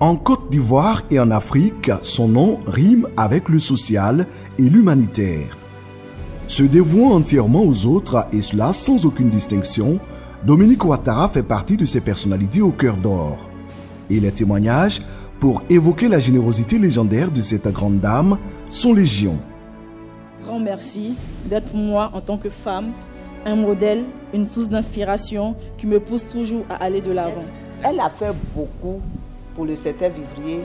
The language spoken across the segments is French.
En Côte d'Ivoire et en Afrique, son nom rime avec le social et l'humanitaire. Se dévouant entièrement aux autres, et cela sans aucune distinction, Dominique Ouattara fait partie de ces personnalités au cœur d'or. Et les témoignages, pour évoquer la générosité légendaire de cette grande dame, sont légion. Grand merci d'être pour moi en tant que femme, un modèle, une source d'inspiration qui me pousse toujours à aller de l'avant. Elle a fait beaucoup pour le 7 février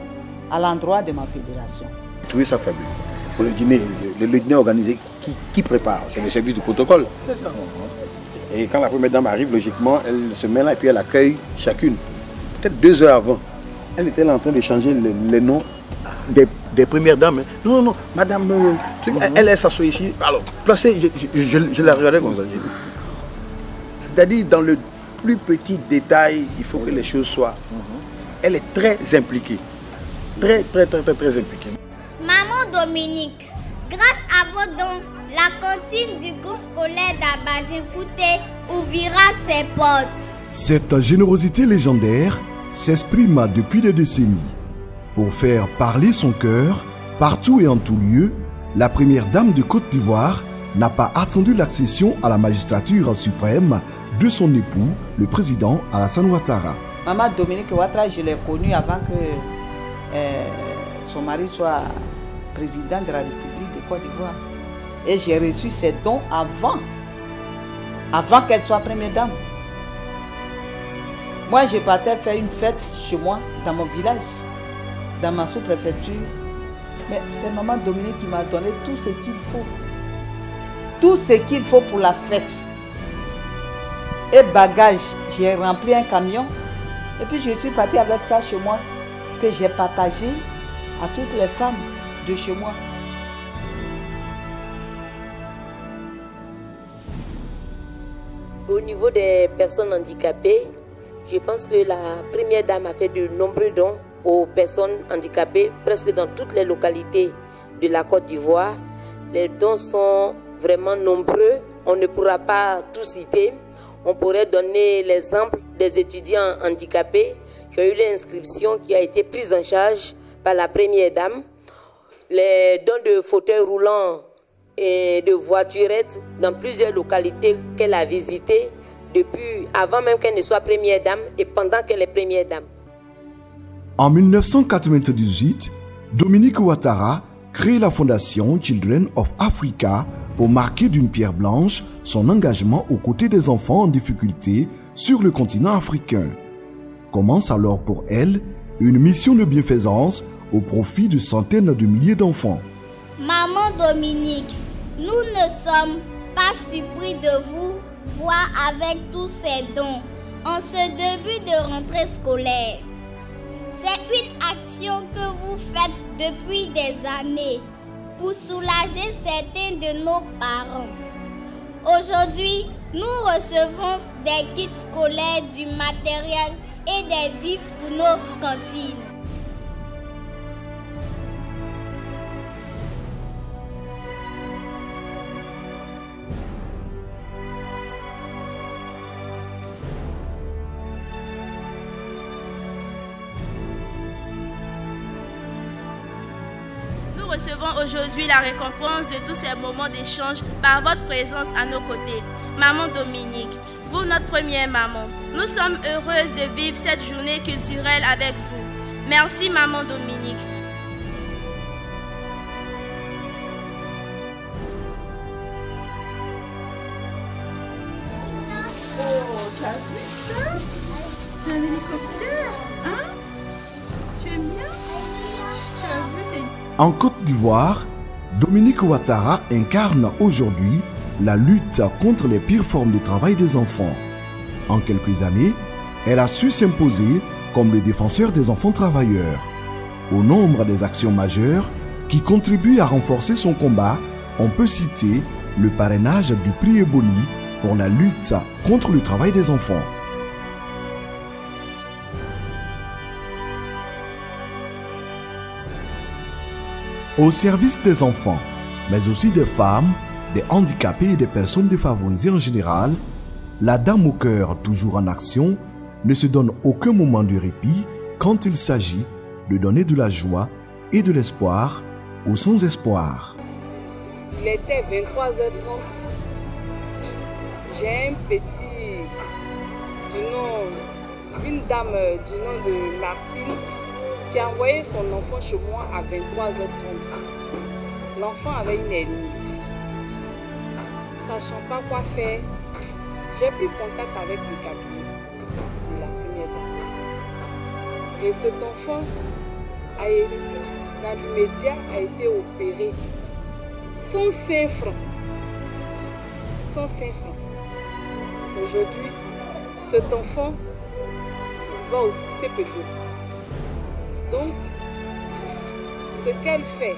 à l'endroit de ma fédération. J'ai trouvé ça fabuleux. Pour le dîner organisé, qui prépare? C'est le service du protocole. C'est ça. Et quand la première dame arrive, logiquement, elle se met là et puis elle accueille chacune. Peut-être 2 heures avant, elle était là en train de changer les noms des premières dames. Non, non, madame, elle s'assoit ici. Alors, placée, je la regardais comme ça. C'est-à-dire, dans le plus petit détail, il faut que les choses soient. Elle est très impliquée. Très impliquée. Maman Dominique, grâce à vos dons, la cantine du groupe scolaire d'Abadjekouté ouvrira ses portes. Cette générosité légendaire s'exprime depuis des décennies. Pour faire parler son cœur, partout et en tout lieu, la première dame de Côte d'Ivoire n'a pas attendu l'accession à la magistrature suprême de son époux, le président Alassane Ouattara. Maman Dominique Ouattara, je l'ai connue avant que son mari soit président de la République de Côte d'Ivoire. Et j'ai reçu ses dons avant qu'elle soit première dame. Moi, je partais faire une fête chez moi, dans mon village, dans ma sous-préfecture. Mais c'est maman Dominique qui m'a donné tout ce qu'il faut. Tout ce qu'il faut pour la fête. Et bagages, j'ai rempli un camion. Et puis je suis partie avec ça chez moi, que j'ai partagé à toutes les femmes de chez moi. Au niveau des personnes handicapées, je pense que la première dame a fait de nombreux dons aux personnes handicapées, presque dans toutes les localités de la Côte d'Ivoire. Les dons sont vraiment nombreux, on ne pourra pas tout citer. On pourrait donner l'exemple des étudiants handicapés qui ont eu l'inscription qui a été prise en charge par la première dame. Les dons de fauteuils roulants et de voiturettes dans plusieurs localités qu'elle a visitées depuis avant même qu'elle ne soit première dame et pendant qu'elle est première dame. En 1998, Dominique Ouattara crée la fondation Children of Africa pour marquer d'une pierre blanche son engagement aux côtés des enfants en difficulté sur le continent africain. Commence alors pour elle une mission de bienfaisance au profit de centaines de milliers d'enfants. Maman Dominique, nous ne sommes pas surpris de vous voir avec tous ces dons en ce début de rentrée scolaire. C'est une action que vous faites depuis des années pour soulager certains de nos parents. Aujourd'hui, nous recevons des kits scolaires, du matériel et des vivres pour nos cantines. Nous recevons aujourd'hui la récompense de tous ces moments d'échange par votre présence à nos côtés. Maman Dominique, vous notre première maman, nous sommes heureuses de vivre cette journée culturelle avec vous. Merci Maman Dominique. Oh, tu as vu ça? C'est un hélicoptère, hein? Tu aimes bien? Tu as vu, c'est... En Côte d'Ivoire, Dominique Ouattara incarne aujourd'hui la lutte contre les pires formes de travail des enfants. En quelques années, elle a su s'imposer comme le défenseur des enfants travailleurs. Au nombre des actions majeures qui contribuent à renforcer son combat, on peut citer le parrainage du prix Ebony pour la lutte contre le travail des enfants. Au service des enfants, mais aussi des femmes, des handicapés et des personnes défavorisées en général, la dame au cœur toujours en action ne se donne aucun moment de répit quand il s'agit de donner de la joie et de l'espoir aux sans-espoir. Il était 23h30. J'ai un petit une dame du nom de Martine qui a envoyé son enfant chez moi à 23h30. L'enfant avait une hernie. Sachant pas quoi faire, j'ai pris contact avec le cabinet de la première dame. Et cet enfant dans l'immédiat a été opéré 105 francs. 105 francs. Aujourd'hui, cet enfant, il va au CP2. Donc, ce qu'elle fait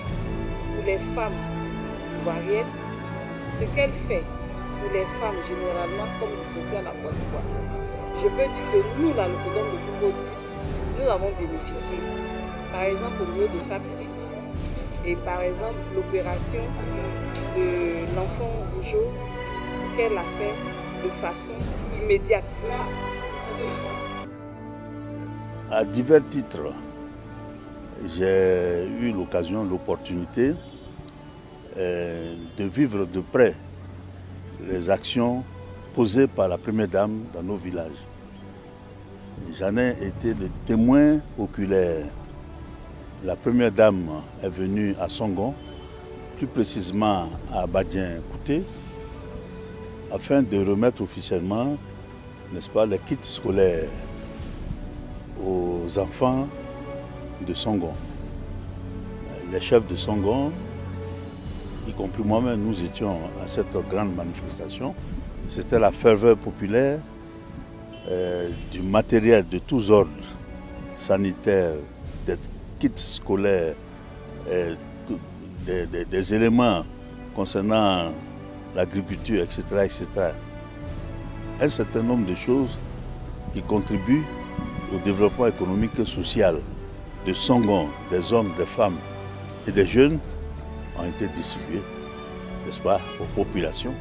pour les femmes ivoiriennes, ce qu'elle fait pour les femmes généralement comme dissociées à la Côte d'Ivoire, je peux dire que nous, la Locodome de Koukoti, nous avons bénéficié. Par exemple, au niveau de FAPSI, et par exemple, l'opération de l'enfant rougeau qu'elle a fait de façon immédiate. À divers titres, j'ai eu l'occasion, l'opportunité de vivre de près les actions posées par la première dame dans nos villages. J'en ai été le témoin oculaire. La première dame est venue à Songon, plus précisément à Badien-Kouté, afin de remettre officiellement, n'est-ce pas, les kits scolaires aux enfants de Songon. Les chefs de Songon, y compris moi-même, nous étions à cette grande manifestation. C'était la ferveur populaire du matériel de tous ordres sanitaires, des kits scolaires, des éléments concernant l'agriculture, etc., etc. Un certain nombre de choses qui contribuent au développement économique et social de Songon, des hommes, des femmes et des jeunes ont été distribués, n'est-ce pas, aux populations.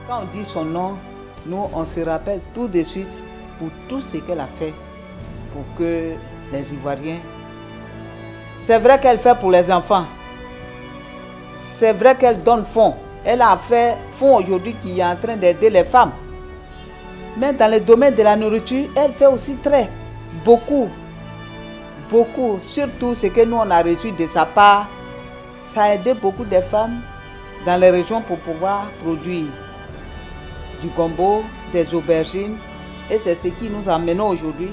Quand on dit son nom, nous on se rappelle tout de suite pour tout ce qu'elle a fait pour que les Ivoiriens... C'est vrai qu'elle fait pour les enfants. C'est vrai qu'elle donne fonds. Elle a fait fonds aujourd'hui qui est en train d'aider les femmes. Mais dans le domaine de la nourriture, elle fait aussi beaucoup. Surtout ce que nous on a reçu de sa part, ça a aidé beaucoup de femmes dans les régions pour pouvoir produire du gombo, des aubergines. Et c'est ce qui nous amène aujourd'hui.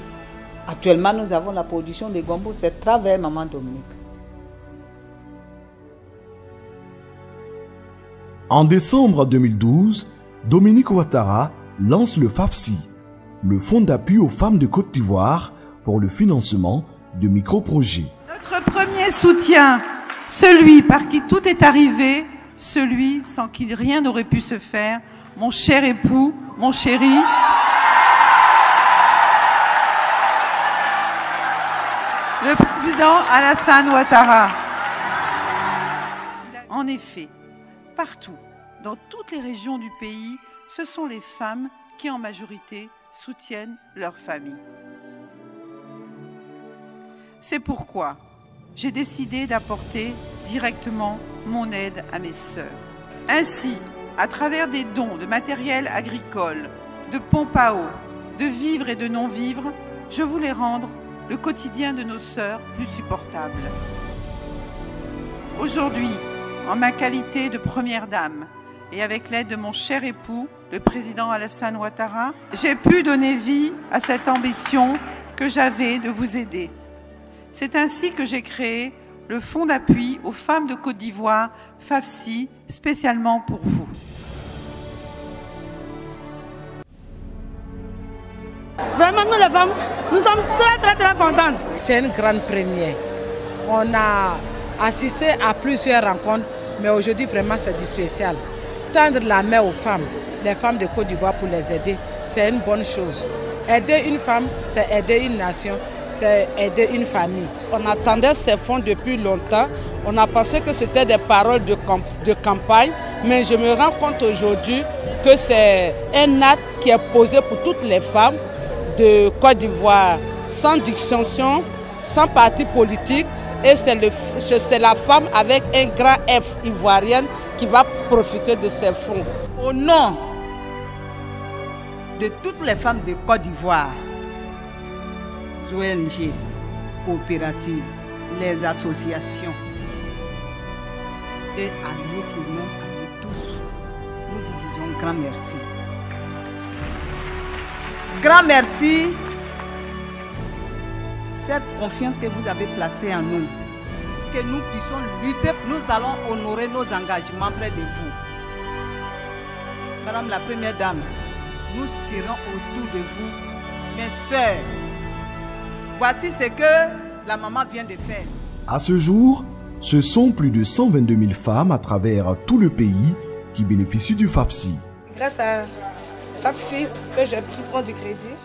Actuellement, nous avons la production de gombo, c'est travers Maman Dominique. En décembre 2012, Dominique Ouattara lance le FAPSI, le Fonds d'appui aux femmes de Côte d'Ivoire pour le financement de micro-projets. Notre premier soutien, celui par qui tout est arrivé, celui sans qui rien n'aurait pu se faire, mon cher époux, mon chéri. Le président Alassane Ouattara. En effet, partout, dans toutes les régions du pays, ce sont les femmes qui en majorité soutiennent leur famille. C'est pourquoi j'ai décidé d'apporter directement mon aide à mes sœurs. Ainsi, à travers des dons de matériel agricole, de pompes à eau, de vivres et de non-vivres, je voulais rendre le quotidien de nos sœurs plus supportable. Aujourd'hui, en ma qualité de première dame et avec l'aide de mon cher époux, le président Alassane Ouattara, j'ai pu donner vie à cette ambition que j'avais de vous aider. C'est ainsi que j'ai créé le Fonds d'appui aux femmes de Côte d'Ivoire, FAPSI, spécialement pour vous. Vraiment, nous les femmes, nous sommes très contentes. C'est une grande première. On a assisté à plusieurs rencontres, mais aujourd'hui vraiment c'est du spécial. Tendre la main aux femmes, les femmes de Côte d'Ivoire pour les aider, c'est une bonne chose. Aider une femme, c'est aider une nation, c'est aider une famille. On attendait ces fonds depuis longtemps. On a pensé que c'était des paroles de campagne, mais je me rends compte aujourd'hui que c'est un acte qui est posé pour toutes les femmes de Côte d'Ivoire, sans distinction, sans parti politique. Et c'est la femme avec un grand F ivoirienne qui va profiter de ces fonds. Au nom de toutes les femmes de Côte d'Ivoire, ONG, coopératives, les associations, et à notre nom, à nous tous, nous vous disons grand merci. Grand merci. Cette confiance que vous avez placée en nous, que nous puissions lutter, nous allons honorer nos engagements près de vous. Madame la Première Dame, nous serons autour de vous. Mes sœurs, voici ce que la maman vient de faire. À ce jour, ce sont plus de 122 000 femmes à travers tout le pays qui bénéficient du FAFSI. Grâce à FAFSI, que j'ai pu prendre du crédit,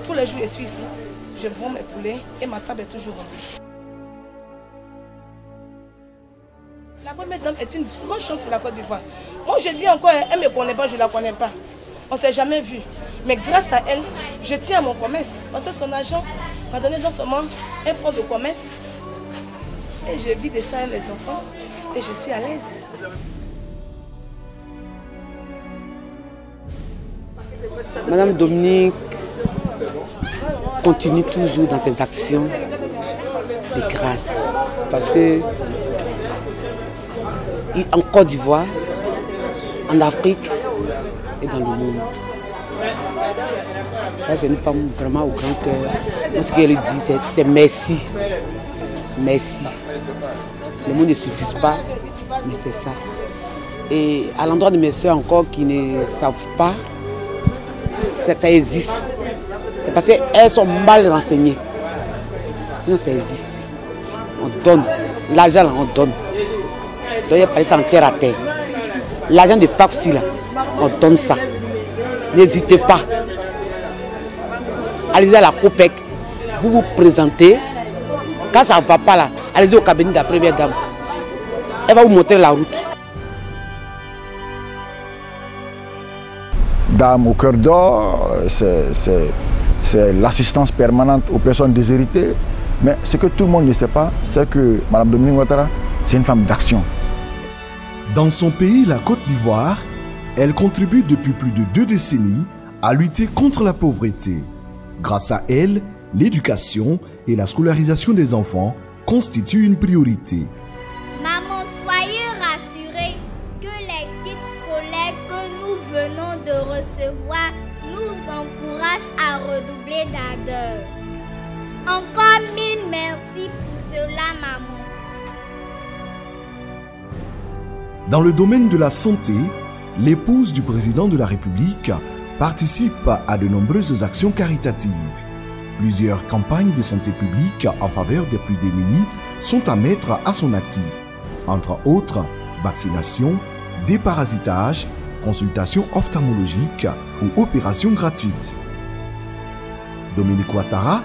tous les jours je suis ici. Je vends mes poulets et ma table est toujours remplie. La Première Dame est une grande chance pour la Côte d'Ivoire. Moi je dis encore, elle ne me connaît pas, je ne la connais pas. On ne s'est jamais vu. Mais grâce à elle, je tiens à mon commerce. Parce que son agent m'a donné non seulement un fonds de commerce. Et je vis de ça avec mes enfants. Et je suis à l'aise. Madame Dominique continue toujours dans ses actions de grâce. Parce que en Côte d'Ivoire, en Afrique et dans le monde. C'est une femme vraiment au grand cœur. Moi, ce qu'elle dit, c'est merci. Merci. Les mots ne suffisent pas, mais c'est ça. Et à l'endroit de mes soeurs encore qui ne savent pas, ça existe. C'est parce qu'elles sont mal renseignées. Sinon, ça existe. On donne. L'argent, on donne. Donc, il y a parlé ça en terre à terre. L'argent de FAFSI, là, on donne ça. N'hésitez pas. Allez à la COPEC, vous vous présentez. Quand ça ne va pas là, allez-y au cabinet de la Première Dame. Elle va vous montrer la route. Dame au cœur d'or, c'est l'assistance permanente aux personnes déshéritées. Mais ce que tout le monde ne sait pas, c'est que Mme Dominique Ouattara, c'est une femme d'action. Dans son pays, la Côte d'Ivoire, elle contribue depuis plus de 2 décennies à lutter contre la pauvreté. Grâce à elle, l'éducation et la scolarisation des enfants constituent une priorité. Maman, soyez rassurée que les kits scolaires que nous venons de recevoir nous encouragent à redoubler d'ardeur. Encore 1000 merci pour cela, maman. Dans le domaine de la santé, l'épouse du président de la République participe à de nombreuses actions caritatives. Plusieurs campagnes de santé publique en faveur des plus démunis sont à mettre à son actif. Entre autres, vaccination, déparasitage, consultations ophtalmologiques ou opérations gratuites. Dominique Ouattara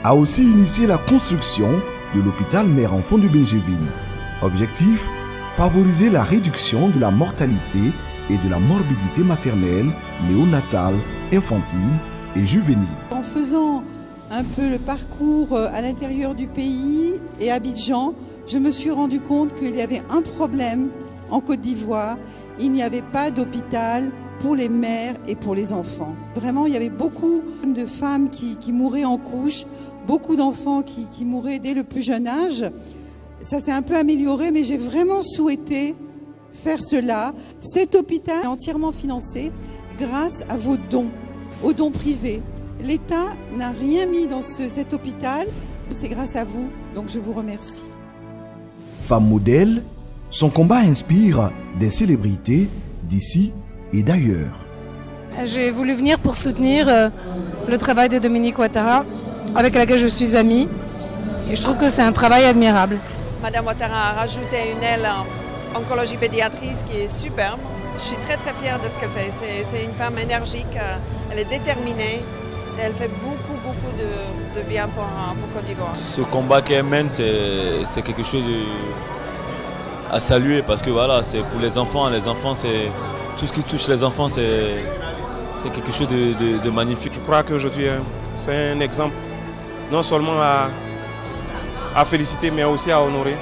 a aussi initié la construction de l'hôpital mère-enfant de Bingéville. Objectif, favoriser la réduction de la mortalité et de la morbidité maternelle, néonatale, infantile et juvénile. En faisant un peu le parcours à l'intérieur du pays et à Abidjan, je me suis rendu compte qu'il y avait un problème en Côte d'Ivoire. Il n'y avait pas d'hôpital pour les mères et pour les enfants. Vraiment, il y avait beaucoup de femmes qui mouraient en couche, beaucoup d'enfants qui mouraient dès le plus jeune âge. Ça s'est un peu amélioré, mais j'ai vraiment souhaité faire cela. Cet hôpital est entièrement financé grâce à vos dons, aux dons privés. L'État n'a rien mis dans cet hôpital, c'est grâce à vous, donc je vous remercie. Femme modèle, son combat inspire des célébrités d'ici et d'ailleurs. J'ai voulu venir pour soutenir le travail de Dominique Ouattara, avec laquelle je suis amie, et je trouve que c'est un travail admirable. Madame Ouattara a rajouté une aile en oncologie pédiatrique qui est superbe. Je suis très fière de ce qu'elle fait. C'est une femme énergique, elle est déterminée et elle fait beaucoup de bien pour Côte d'Ivoire. Ce combat qu'elle mène, c'est quelque chose à saluer parce que voilà, c'est pour les enfants c'est tout ce qui touche les enfants, c'est quelque chose de magnifique. Je crois qu'aujourd'hui, c'est un exemple, non seulement à féliciter, mais aussi à honorer.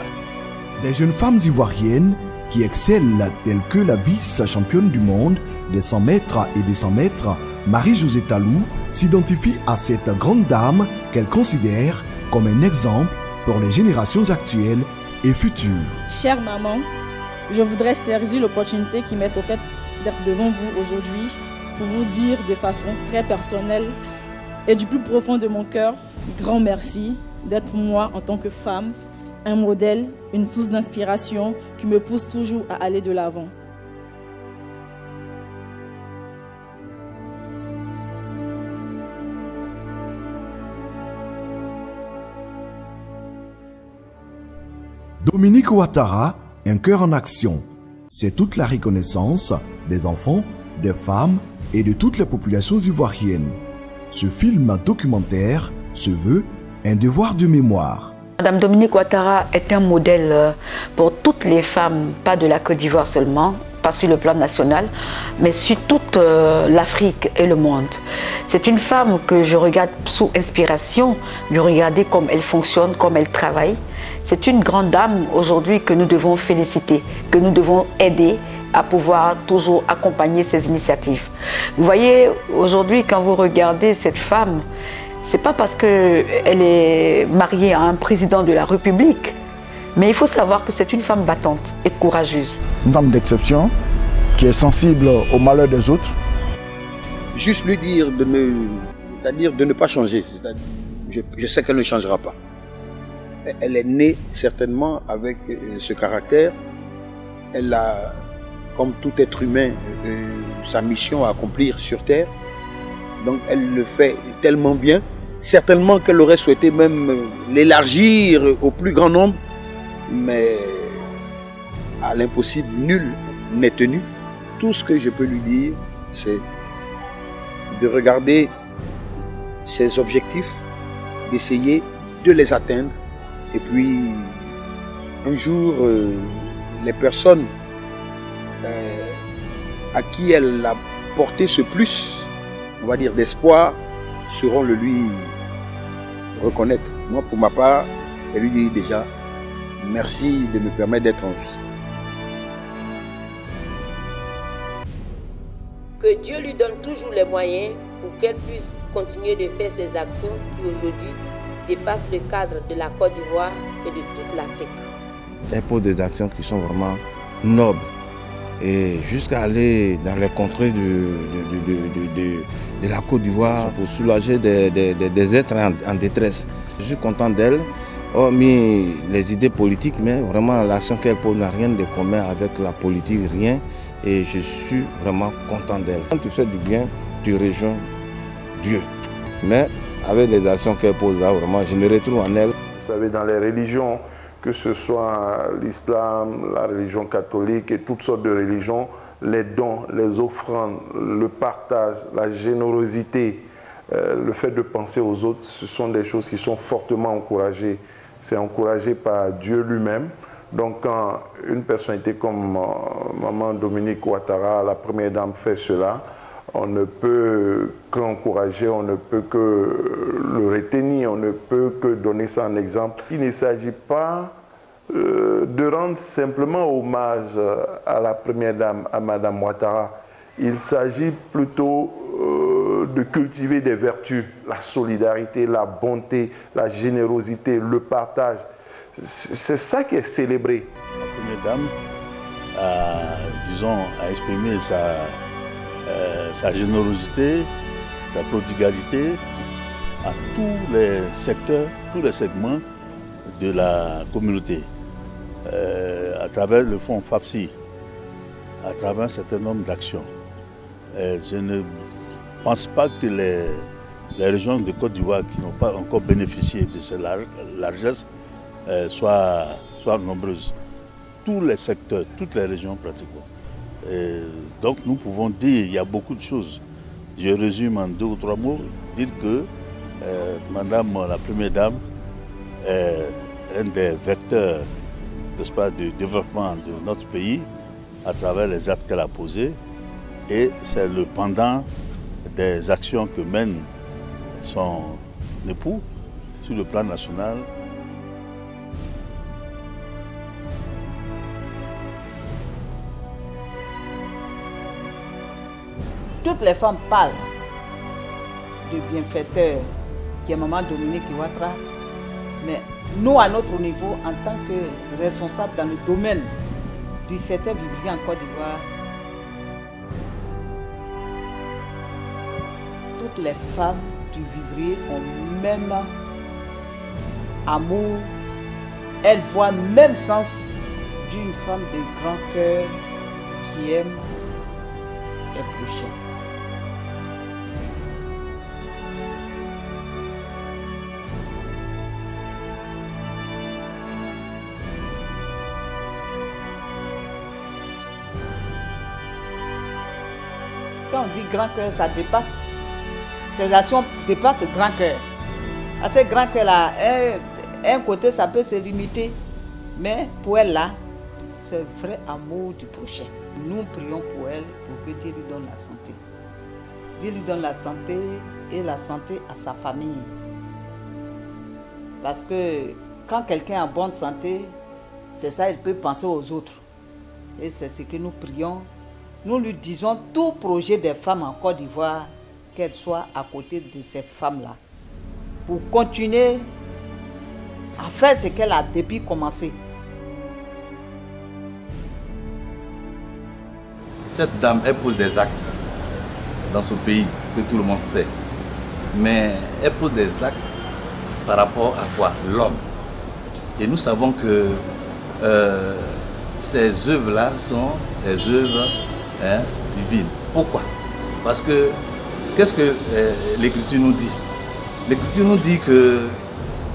Des jeunes femmes ivoiriennes qui excellent, telles que la vice-championne du monde des 100 mètres et 200 mètres, Marie-Josée Talou, s'identifie à cette grande dame qu'elle considère comme un exemple pour les générations actuelles et futures. Chère maman, je voudrais saisir l'opportunité qui m'est offerte d'être devant vous aujourd'hui pour vous dire de façon très personnelle et du plus profond de mon cœur, grand merci d'être pour moi en tant que femme, un modèle, une source d'inspiration qui me pousse toujours à aller de l'avant. Dominique Ouattara, un cœur en action. C'est toute la reconnaissance des enfants, des femmes et de toutes les populations ivoiriennes. Ce film documentaire se veut un devoir de mémoire. Madame Dominique Ouattara est un modèle pour toutes les femmes, pas de la Côte d'Ivoire seulement, pas sur le plan national, mais sur toute l'Afrique et le monde. C'est une femme que je regarde sous inspiration, de regarder comme elle fonctionne, comme elle travaille. C'est une grande dame aujourd'hui que nous devons féliciter, que nous devons aider à pouvoir toujours accompagner ses initiatives. Vous voyez, aujourd'hui, quand vous regardez cette femme, c'est pas parce qu'elle est mariée à un président de la République, mais il faut savoir que c'est une femme battante et courageuse. Une femme d'exception, qui est sensible au malheur des autres. Juste lui dire de ne pas changer. Je sais qu'elle ne changera pas. Elle est née certainement avec ce caractère. Elle a, comme tout être humain, sa mission à accomplir sur Terre. Donc elle le fait tellement bien. Certainement qu'elle aurait souhaité même l'élargir au plus grand nombre. Mais à l'impossible, nul n'est tenu. Tout ce que je peux lui dire, c'est de regarder ses objectifs, d'essayer de les atteindre. Et puis, un jour, les personnes à qui elle a porté ce plus, on va dire, d'espoir, sauront le lui reconnaître. Moi, pour ma part, je lui dis déjà, merci de me permettre d'être en vie. Que Dieu lui donne toujours les moyens pour qu'elle puisse continuer de faire ses actions qui aujourd'hui dépassent le cadre de la Côte d'Ivoire et de toute l'Afrique. Elle pose des actions qui sont vraiment nobles et jusqu'à aller dans les contrées de la Côte d'Ivoire pour soulager des êtres en détresse. Je suis content d'elle, hormis les idées politiques, mais vraiment l'action qu'elle pose n'a rien de commun avec la politique, rien. Et je suis vraiment content d'elle. Quand tu fais du bien, tu rejoins Dieu. Mais avec les actions qu'elle pose là, vraiment, je me retrouve en elle. Vous savez, dans les religions, que ce soit l'islam, la religion catholique et toutes sortes de religions, les dons, les offrandes, le partage, la générosité, le fait de penser aux autres, ce sont des choses qui sont fortement encouragées. C'est encouragé par Dieu lui-même. Donc quand une personnalité comme Maman Dominique Ouattara, la première dame, fait cela, on ne peut qu'encourager, on ne peut que le retenir, on ne peut que donner ça en exemple. Il ne s'agit pas de rendre simplement hommage à la première dame, à Madame Ouattara. Il s'agit plutôt de cultiver des vertus, la solidarité, la bonté, la générosité, le partage. C'est ça qui est célébré. La première dame a exprimé sa générosité, sa prodigalité à tous les secteurs, tous les segments de la communauté. À travers le fonds FAFSI, à travers un certain nombre d'actions. Je ne pense pas que les régions de Côte d'Ivoire qui n'ont pas encore bénéficié de cette largesse soient nombreuses. Tous les secteurs, toutes les régions pratiquement. Donc nous pouvons dire qu'il y a beaucoup de choses. Je résume en 2 ou 3 mots, dire que Madame la Première Dame est un des vecteurs, n'est-ce pas, du développement de notre pays à travers les actes qu'elle a posés Et c'est le pendant des actions que mène son époux sur le plan national. Toutes les femmes parlent du bienfaiteur qui est Maman Dominique Ouattara, mais nous, à notre niveau, en tant que responsables dans le domaine du secteur vivrier en Côte d'Ivoire, toutes les femmes du vivrier ont le même amour, elles voient le même sens d'une femme de grand cœur qui aime les prochains. Quand on dit grand cœur, ça dépasse. Ces actions dépassent le grand cœur. À ce grand cœur-là, un côté, ça peut se limiter. Mais pour elle, là, c'est vrai amour du prochain. Nous prions pour elle, pour que Dieu lui donne la santé. Dieu lui donne la santé et la santé à sa famille. Parce que quand quelqu'un est en bonne santé, c'est ça, il peut penser aux autres. Et c'est ce que nous prions. Nous lui disons tout projet des femmes en Côte d'Ivoire, qu'elles soient à côté de ces femmes-là, pour continuer à faire ce qu'elle a depuis commencé. Cette dame, elle pose des actes dans ce pays que tout le monde sait. Mais elle pose des actes par rapport à quoi? L'homme. Et nous savons que ces œuvres-là sont des œuvres divines. Pourquoi? Parce que, qu'est-ce que l'Écriture nous dit? L'Écriture nous dit que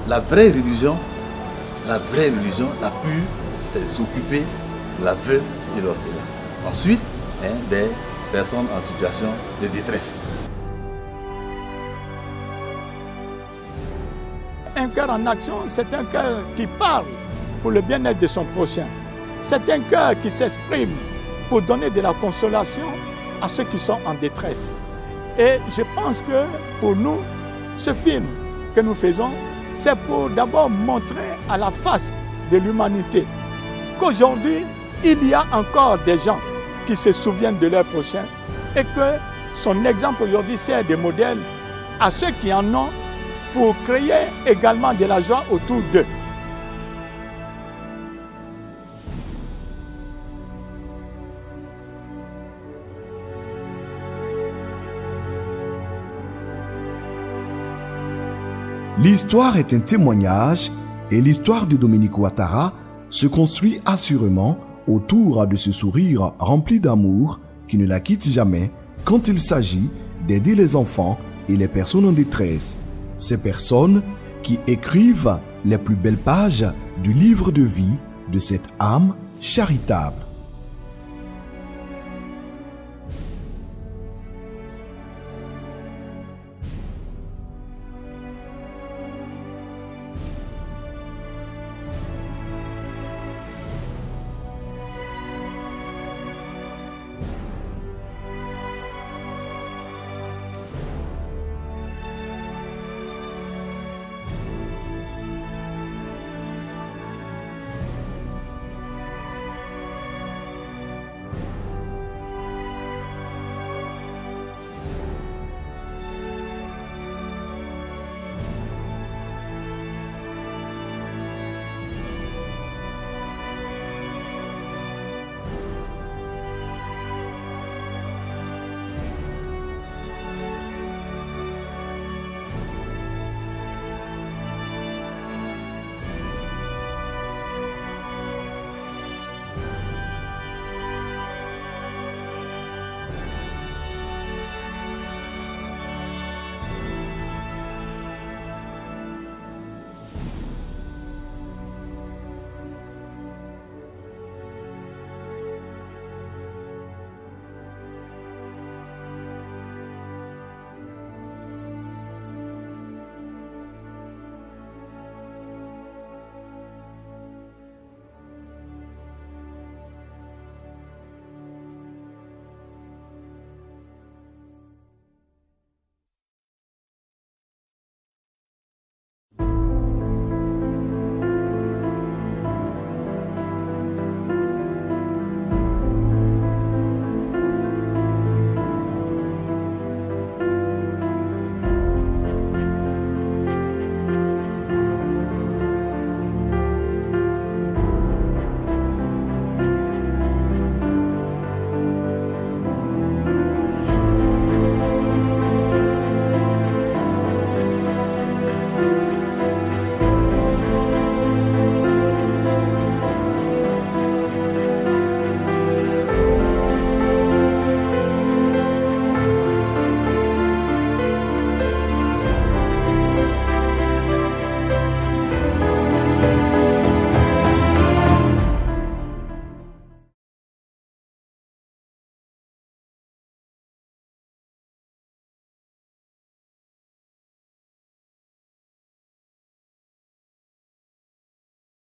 la vraie religion, la pure, c'est s'occuper de la veuve et l'orphelin. Ensuite, des personnes en situation de détresse. Un cœur en action, c'est un cœur qui parle pour le bien-être de son prochain. C'est un cœur qui s'exprime pour donner de la consolation à ceux qui sont en détresse. Et je pense que pour nous, ce film que nous faisons, c'est pour d'abord montrer à la face de l'humanité qu'aujourd'hui, il y a encore des gens qui se souviennent de leur prochain et que son exemple aujourd'hui sert de modèle à ceux qui en ont pour créer également de la joie autour d'eux. L'histoire est un témoignage et l'histoire de Dominique Ouattara se construit assurément autour de ce sourire rempli d'amour qui ne la quitte jamais quand il s'agit d'aider les enfants et les personnes en détresse. Ces personnes qui écrivent les plus belles pages du livre de vie de cette âme charitable.